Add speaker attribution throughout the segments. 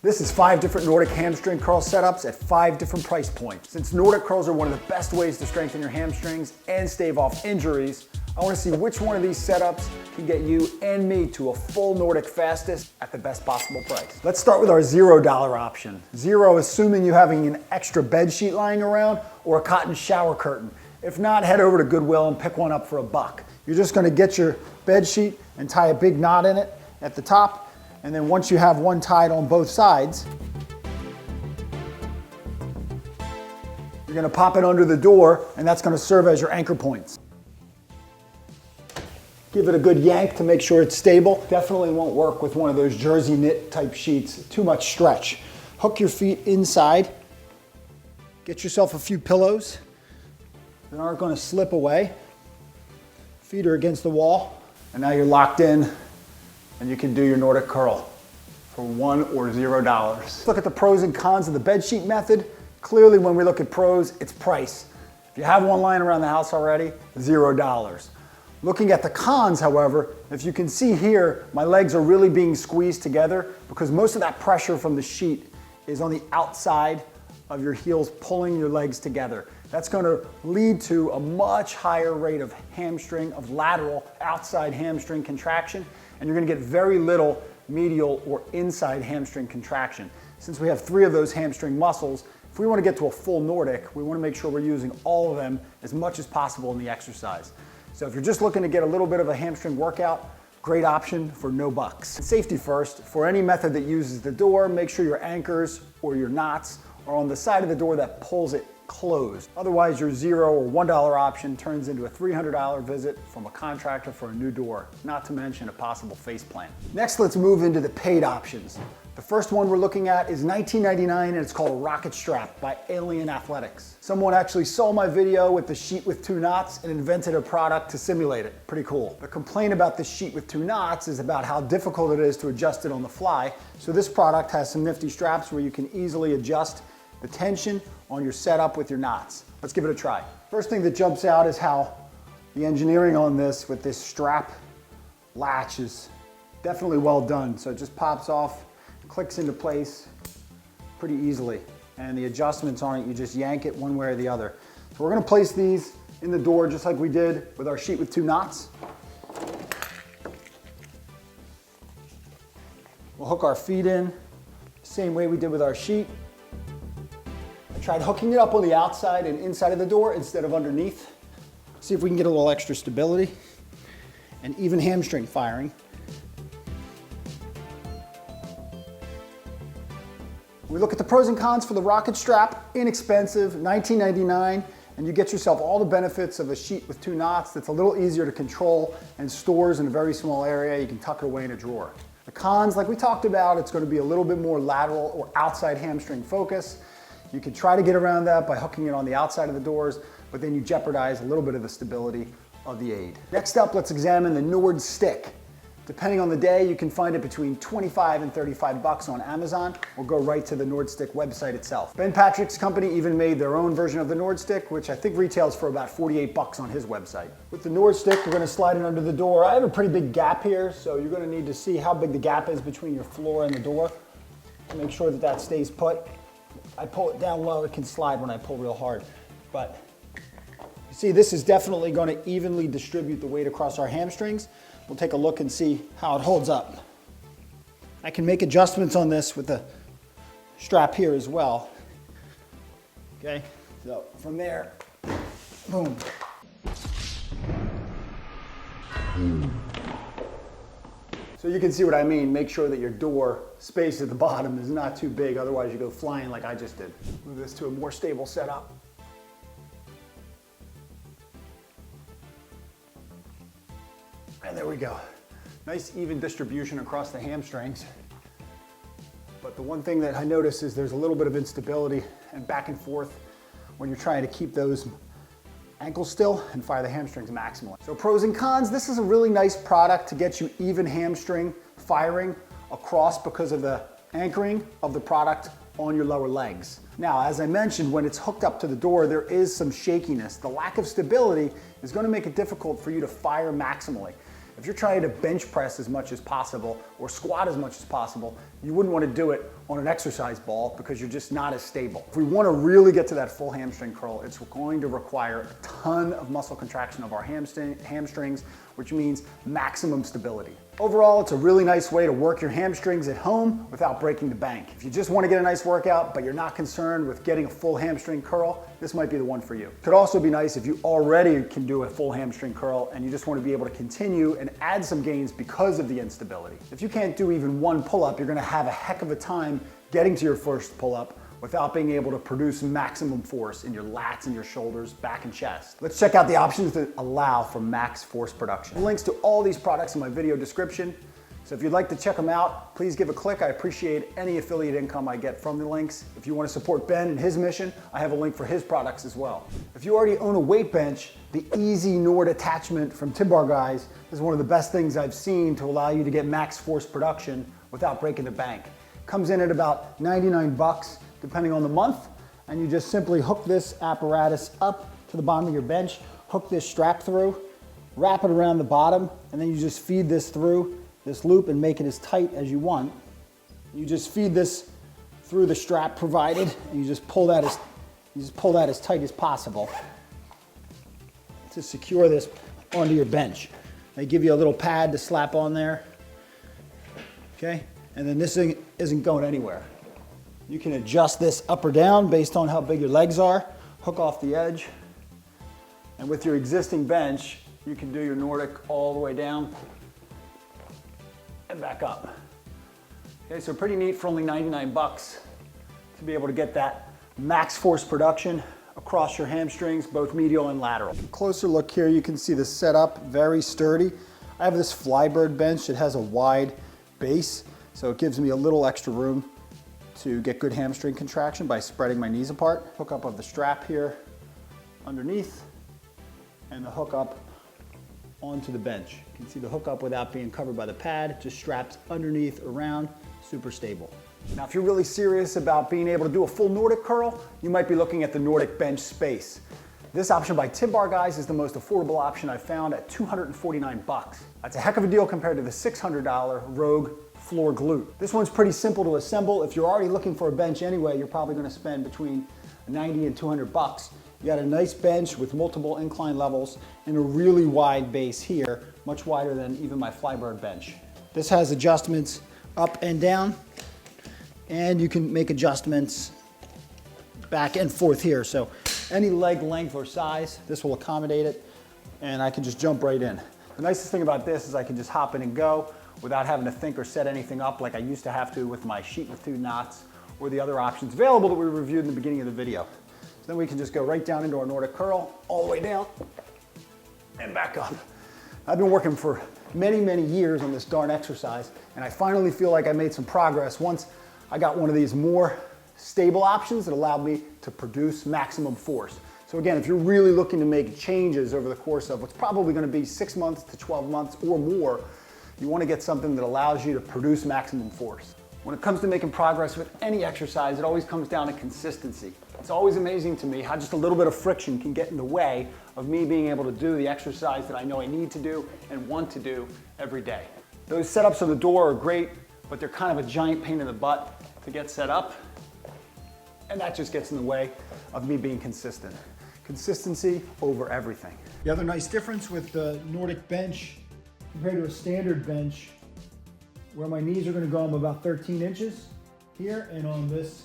Speaker 1: This is 5 different Nordic hamstring curl setups at 5 different price points. Since Nordic curls are one of the best ways to strengthen your hamstrings and stave off injuries, I want to see which one of these setups can get you and me to a full Nordic fastest at the best possible price. Let's start with our $0 option. Zero, assuming you're having an extra bed sheet lying around or a cotton shower curtain. If not, head over to Goodwill and pick one up for $1. You're just going to get your bed sheet and tie a big knot in it at the top. And then once you have one tied on both sides, you're going to pop it under the door, and that's going to serve as your anchor points. Give it a good yank to make sure it's stable. Definitely won't work with one of those jersey knit type sheets. Too much stretch. Hook your feet inside. Get yourself a few pillows that aren't going to slip away. Feet are against the wall, and now you're locked in. And you can do your Nordic curl for $1 or $0. Let's look at the pros and cons of the bed sheet method. Clearly, when we look at pros, it's price. If you have one lying around the house already, $0. Looking at the cons, however, if you can see here, my legs are really being squeezed together because most of that pressure from the sheet is on the outside of your heels pulling your legs together. That's going to lead to a much higher rate of hamstring, of lateral outside hamstring contraction, and you're going to get very little medial or inside hamstring contraction. Since we have 3 of those hamstring muscles, if we want to get to a full Nordic, we want to make sure we're using all of them as much as possible in the exercise. So if you're just looking to get a little bit of a hamstring workout, great option for no bucks. Safety first, for any method that uses the door, make sure your anchors or your knots are on the side of the door that pulls it closed. Otherwise, your $0 or $1 option turns into a $300 visit from a contractor for a new door, not to mention a possible face plant. Next, let's move into the paid options. The first one we're looking at is $19.99 and it's called a Rocket Strap by Alien Athletics. Someone actually saw my video with the sheet with 2 knots and invented a product to simulate it. Pretty cool. The complaint about the sheet with 2 knots is about how difficult it is to adjust it on the fly. So this product has some nifty straps where you can easily adjust the tension on your setup with your knots. Let's give it a try. First thing that jumps out is how the engineering on this with this strap latch is definitely well done. So it just pops off, clicks into place pretty easily. And the adjustments on it, you just yank it one way or the other. So we're gonna place these in the door just like we did with our sheet with 2 knots. We'll hook our feet in same way we did with our sheet. I tried hooking it up on the outside and inside of the door instead of underneath. See if we can get a little extra stability and even hamstring firing. We look at the pros and cons for the Rocket Strap. Inexpensive, $19.99, and you get yourself all the benefits of a sheet with 2 knots that's a little easier to control and stores in a very small area. You can tuck it away in a drawer. The cons, like we talked about, it's going to be a little bit more lateral or outside hamstring focus. You can try to get around that by hooking it on the outside of the doors, but then you jeopardize a little bit of the stability of the aid. Next up, let's examine the NordStick. Depending on the day, you can find it between 25 and 35 bucks on Amazon, or go right to the NordStick website itself. Ben Patrick's company even made their own version of the NordStick, which I think retails for about 48 bucks on his website. With the NordStick, you're gonna slide it under the door. I have a pretty big gap here, so you're gonna need to see how big the gap is between your floor and the door to make sure that that stays put. I pull it down low, it can slide when I pull real hard. But you see, this is definitely going to evenly distribute the weight across our hamstrings. We'll take a look and see how it holds up. I can make adjustments on this with the strap here as well. Okay, so from there, boom. So you can see what I mean. Make sure that your door space at the bottom is not too big, otherwise you go flying like I just did. Move this to a more stable setup. And there we go. Nice even distribution across the hamstrings. But the one thing that I notice is there's a little bit of instability and back and forth when you're trying to keep those ankles still and fire the hamstrings maximally. So pros and cons, this is a really nice product to get you even hamstring firing across because of the anchoring of the product on your lower legs. Now, as I mentioned, when it's hooked up to the door, there is some shakiness. The lack of stability is going to make it difficult for you to fire maximally. If you're trying to bench press as much as possible or squat as much as possible, you wouldn't want to do it on an exercise ball because you're just not as stable. If we want to really get to that full hamstring curl, it's going to require a ton of muscle contraction of our hamstrings, which means maximum stability. Overall, it's a really nice way to work your hamstrings at home without breaking the bank. If you just want to get a nice workout, but you're not concerned with getting a full hamstring curl, this might be the one for you. Could also be nice if you already can do a full hamstring curl and you just want to be able to continue and add some gains because of the instability. If you can't do even one pull-up, you're going to have a heck of a time getting to your first pull-up without being able to produce maximum force in your lats and your shoulders, back and chest. Let's check out the options that allow for max force production. Links to all these products in my video description. So if you'd like to check them out, please give a click. I appreciate any affiliate income I get from the links. If you want to support Ben and his mission, I have a link for his products as well. If you already own a weight bench, the Easy Nord attachment from Timbar Guys is one of the best things I've seen to allow you to get max force production without breaking the bank. Comes in at about 99 bucks. Depending on the month, and you just simply hook this apparatus up to the bottom of your bench, hook this strap through, wrap it around the bottom, and then you just feed this through this loop and make it as tight as you want. You just feed this through the strap provided, and you just pull that as tight as possible to secure this onto your bench. They give you a little pad to slap on there, okay? And then this thing isn't going anywhere. You can adjust this up or down based on how big your legs are, hook off the edge, and with your existing bench, you can do your Nordic all the way down and back up. Okay, so pretty neat for only 99 bucks to be able to get that max force production across your hamstrings, both medial and lateral. Closer look here, you can see the setup, very sturdy. I have this Flybird bench that has a wide base, so it gives me a little extra room to get good hamstring contraction by spreading my knees apart. Hook up of the strap here underneath and the hook up onto the bench. You can see the hook up without being covered by the pad, just straps underneath, around, super stable. Now if you're really serious about being able to do a full Nordic curl, you might be looking at the Nordic Bench Space. This option by Timbar Guys is the most affordable option I've found at 249 bucks. That's a heck of a deal compared to the $600 Rogue floor glute. This one's pretty simple to assemble. If you're already looking for a bench anyway, you're probably going to spend between 90 and 200 bucks. You got a nice bench with multiple incline levels and a really wide base here, much wider than even my Flybird bench. This has adjustments up and down, and you can make adjustments back and forth here. So any leg length or size, this will accommodate it, and I can just jump right in. The nicest thing about this is I can just hop in and go without having to think or set anything up like I used to have to with my sheet with 2 knots or the other options available that we reviewed in the beginning of the video. So then we can just go right down into our Nordic curl, all the way down and back up. I've been working for many, many years on this darn exercise, and I finally feel like I made some progress once I got one of these more stable options that allowed me to produce maximum force. So again, if you're really looking to make changes over the course of what's probably going to be 6 months to 12 months or more, you want to get something that allows you to produce maximum force. When it comes to making progress with any exercise, it always comes down to consistency. It's always amazing to me how just a little bit of friction can get in the way of me being able to do the exercise that I know I need to do and want to do every day. Those setups on the door are great, but they're kind of a giant pain in the butt to get set up, and that just gets in the way of me being consistent. Consistency over everything. The other nice difference with the Nordic Bench compared to a standard bench, where my knees are going to go, I'm about 13 inches here, and on this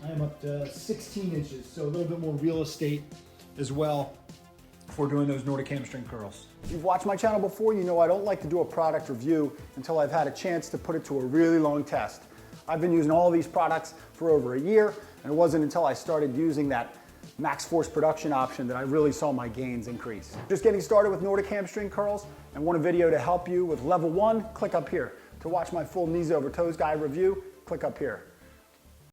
Speaker 1: I am up to 16 inches, so a little bit more real estate as well for doing those Nordic hamstring curls. If you've watched my channel before, you know I don't like to do a product review until I've had a chance to put it to a really long test. I've been using all these products for over a year, and it wasn't until I started using that max force production option that I really saw my gains increase. Just getting started with Nordic hamstring curls and want a video to help you with level 1, click up here. To watch my full knees over toes guide review, click up here.